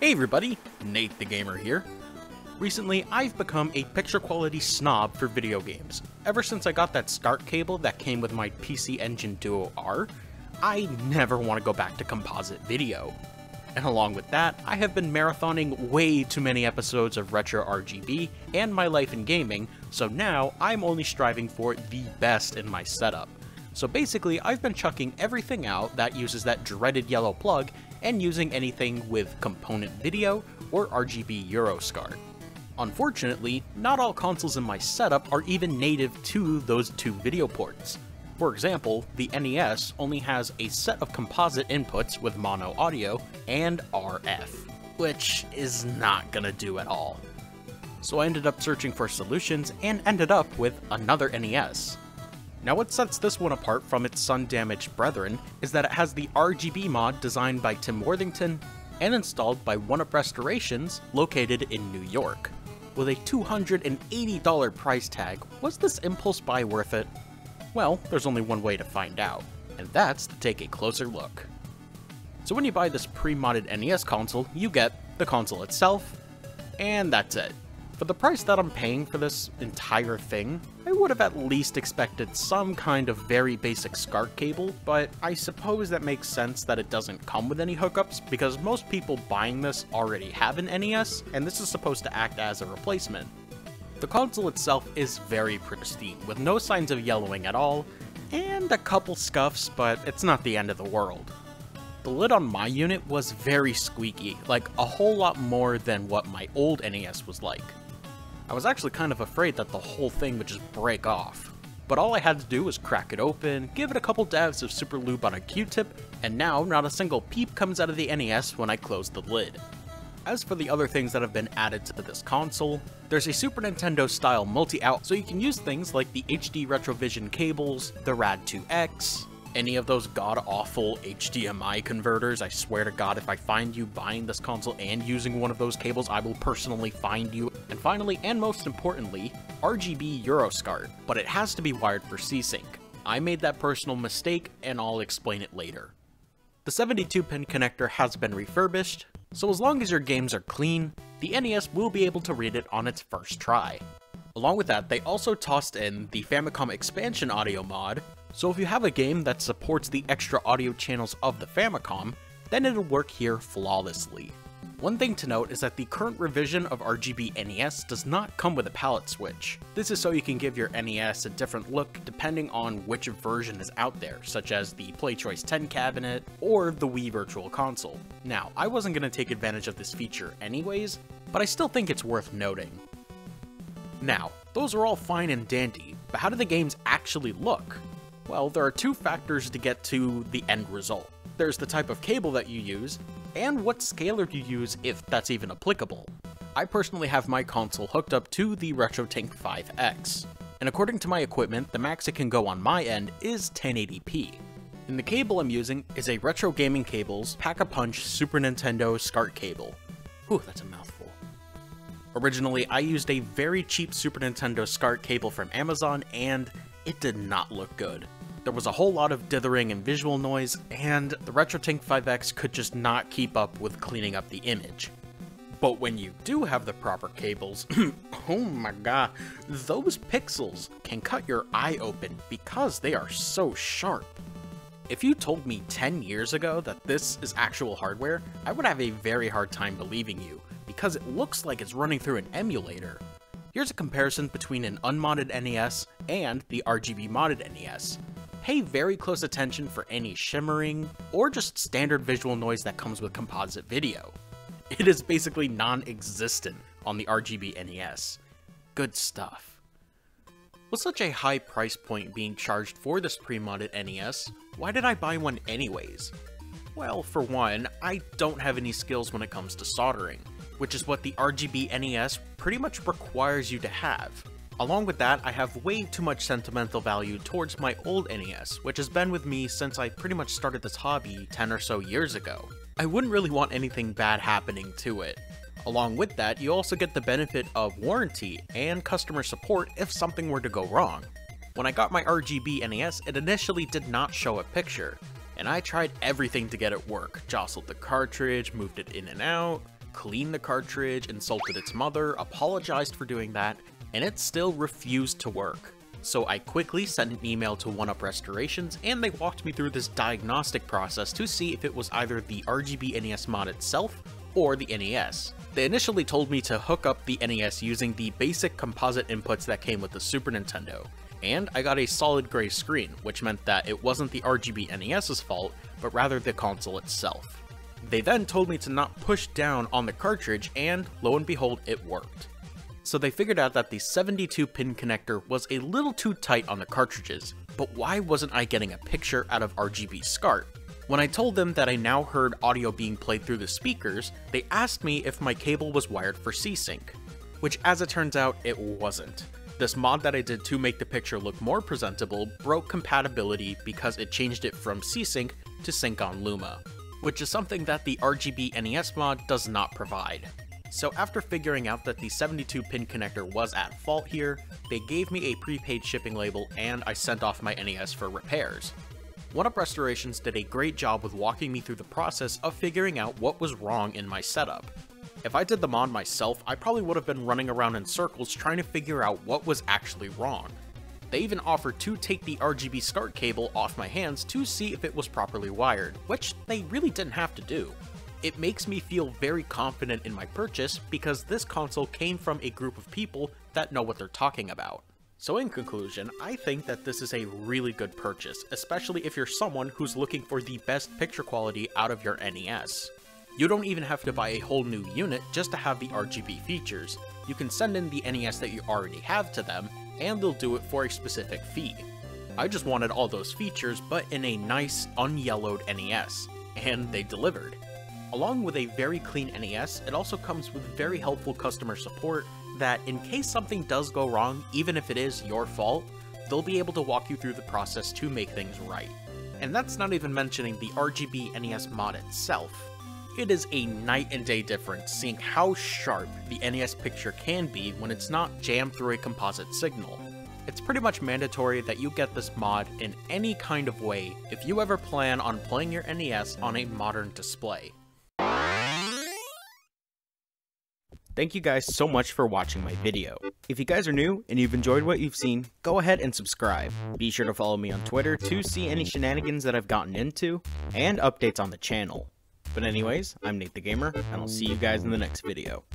Hey everybody, Nate the Gamer here. Recently, I've become a picture quality snob for video games. Ever since I got that SCART cable that came with my PC Engine Duo R, I never want to go back to composite video. And along with that, I have been marathoning way too many episodes of Retro RGB and my life in gaming, so now I'm only striving for the best in my setup. So basically, I've been chucking everything out that uses that dreaded yellow plug and using anything with component video or RGB Euroscart. Unfortunately, not all consoles in my setup are even native to those two video ports. For example, the NES only has a set of composite inputs with mono audio and RF, which is not gonna do at all. So I ended up searching for solutions and ended up with another NES. Now what sets this one apart from its sun-damaged brethren is that it has the RGB mod designed by Tim Worthington and installed by 1Uprestorations located in New York. With a $280 price tag, was this impulse buy worth it? Well, there's only one way to find out, and that's to take a closer look. So when you buy this pre-modded NES console, you get the console itself, and that's it. For the price that I'm paying for this entire thing, I would have at least expected some kind of very basic SCART cable, but I suppose that makes sense that it doesn't come with any hookups because most people buying this already have an NES, and this is supposed to act as a replacement. The console itself is very pristine, with no signs of yellowing at all, and a couple scuffs, but it's not the end of the world. The lid on my unit was very squeaky, like a whole lot more than what my old NES was like. I was actually kind of afraid that the whole thing would just break off, but all I had to do was crack it open, give it a couple dabs of super lube on a Q-tip, and now not a single peep comes out of the NES when I close the lid. As for the other things that have been added to this console, there's a Super Nintendo style multi-out, so you can use things like the HD Retrovision cables, the Rad2X, any of those god-awful HDMI converters. I swear to God, if I find you buying this console and using one of those cables, I will personally find you. And finally, and most importantly, RGB Euroscart, but it has to be wired for C-Sync. I made that personal mistake, and I'll explain it later. The 72-pin connector has been refurbished, so as long as your games are clean, the NES will be able to read it on its first try. Along with that, they also tossed in the Famicom expansion audio mod, so if you have a game that supports the extra audio channels of the Famicom, then it'll work here flawlessly. One thing to note is that the current revision of RGB NES does not come with a palette switch. This is so you can give your NES a different look depending on which version is out there, such as the PlayChoice 10 cabinet or the Wii Virtual Console. Now, I wasn't going to take advantage of this feature anyways, but I still think it's worth noting. Now, those are all fine and dandy, but how do the games actually look? Well, there are two factors to get to the end result. There's the type of cable that you use, and what scaler you use if that's even applicable. I personally have my console hooked up to the Retrotink 5X, and according to my equipment, the max it can go on my end is 1080p. And the cable I'm using is a Retro Gaming Cables Pack-a-Punch Super Nintendo SCART cable. Whew, that's a mouthful. Originally, I used a very cheap Super Nintendo SCART cable from Amazon, and it did not look good. There was a whole lot of dithering and visual noise, and the Retrotink 5X could just not keep up with cleaning up the image. But when you do have the proper cables, oh my god, those pixels can cut your eye open because they are so sharp. If you told me 10 years ago that this is actual hardware, I would have a very hard time believing you, because it looks like it's running through an emulator. Here's a comparison between an unmodded NES and the RGB modded NES. Pay very close attention for any shimmering or just standard visual noise that comes with composite video. It is basically non-existent on the RGB NES. Good stuff. With such a high price point being charged for this pre-modded NES, why did I buy one anyways? Well, for one, I don't have any skills when it comes to soldering, which is what the RGB NES pretty much requires you to have. Along with that, I have way too much sentimental value towards my old NES, which has been with me since I pretty much started this hobby 10 or so years ago. I wouldn't really want anything bad happening to it. Along with that, you also get the benefit of warranty and customer support if something were to go wrong. When I got my RGB NES, it initially did not show a picture, and I tried everything to get it work. Jostled the cartridge, moved it in and out, cleaned the cartridge, insulted its mother, apologized for doing that, and it still refused to work. So I quickly sent an email to 1Uprestorations, and they walked me through this diagnostic process to see if it was either the RGB NES mod itself or the NES. They initially told me to hook up the NES using the basic composite inputs that came with the Super Nintendo, and I got a solid gray screen, which meant that it wasn't the RGB NES's fault, but rather the console itself. They then told me to not push down on the cartridge, and lo and behold, it worked. So they figured out that the 72-pin connector was a little too tight on the cartridges, but why wasn't I getting a picture out of RGB SCART? When I told them that I now heard audio being played through the speakers, they asked me if my cable was wired for C-Sync, which as it turns out, it wasn't. This mod that I did to make the picture look more presentable broke compatibility because it changed it from C-Sync to Sync on Luma, which is something that the RGB NES mod does not provide. So after figuring out that the 72-pin connector was at fault here, they gave me a prepaid shipping label and I sent off my NES for repairs. 1Uprestorations did a great job with walking me through the process of figuring out what was wrong in my setup. If I did the mod myself, I probably would have been running around in circles trying to figure out what was actually wrong. They even offered to take the RGB SCART cable off my hands to see if it was properly wired, which they really didn't have to do. It makes me feel very confident in my purchase because this console came from a group of people that know what they're talking about. So in conclusion, I think that this is a really good purchase, especially if you're someone who's looking for the best picture quality out of your NES. You don't even have to buy a whole new unit just to have the RGB features. You can send in the NES that you already have to them, and they'll do it for a specific fee. I just wanted all those features, but in a nice, unyellowed NES, and they delivered. Along with a very clean NES, it also comes with very helpful customer support that in case something does go wrong, even if it is your fault, they'll be able to walk you through the process to make things right. And that's not even mentioning the RGB NES mod itself. It is a night and day difference seeing how sharp the NES picture can be when it's not jammed through a composite signal. It's pretty much mandatory that you get this mod in any kind of way if you ever plan on playing your NES on a modern display. Thank you guys so much for watching my video. If you guys are new and you've enjoyed what you've seen, go ahead and subscribe. Be sure to follow me on Twitter to see any shenanigans that I've gotten into, and updates on the channel. But anyways, I'm Nate the Gamer, and I'll see you guys in the next video.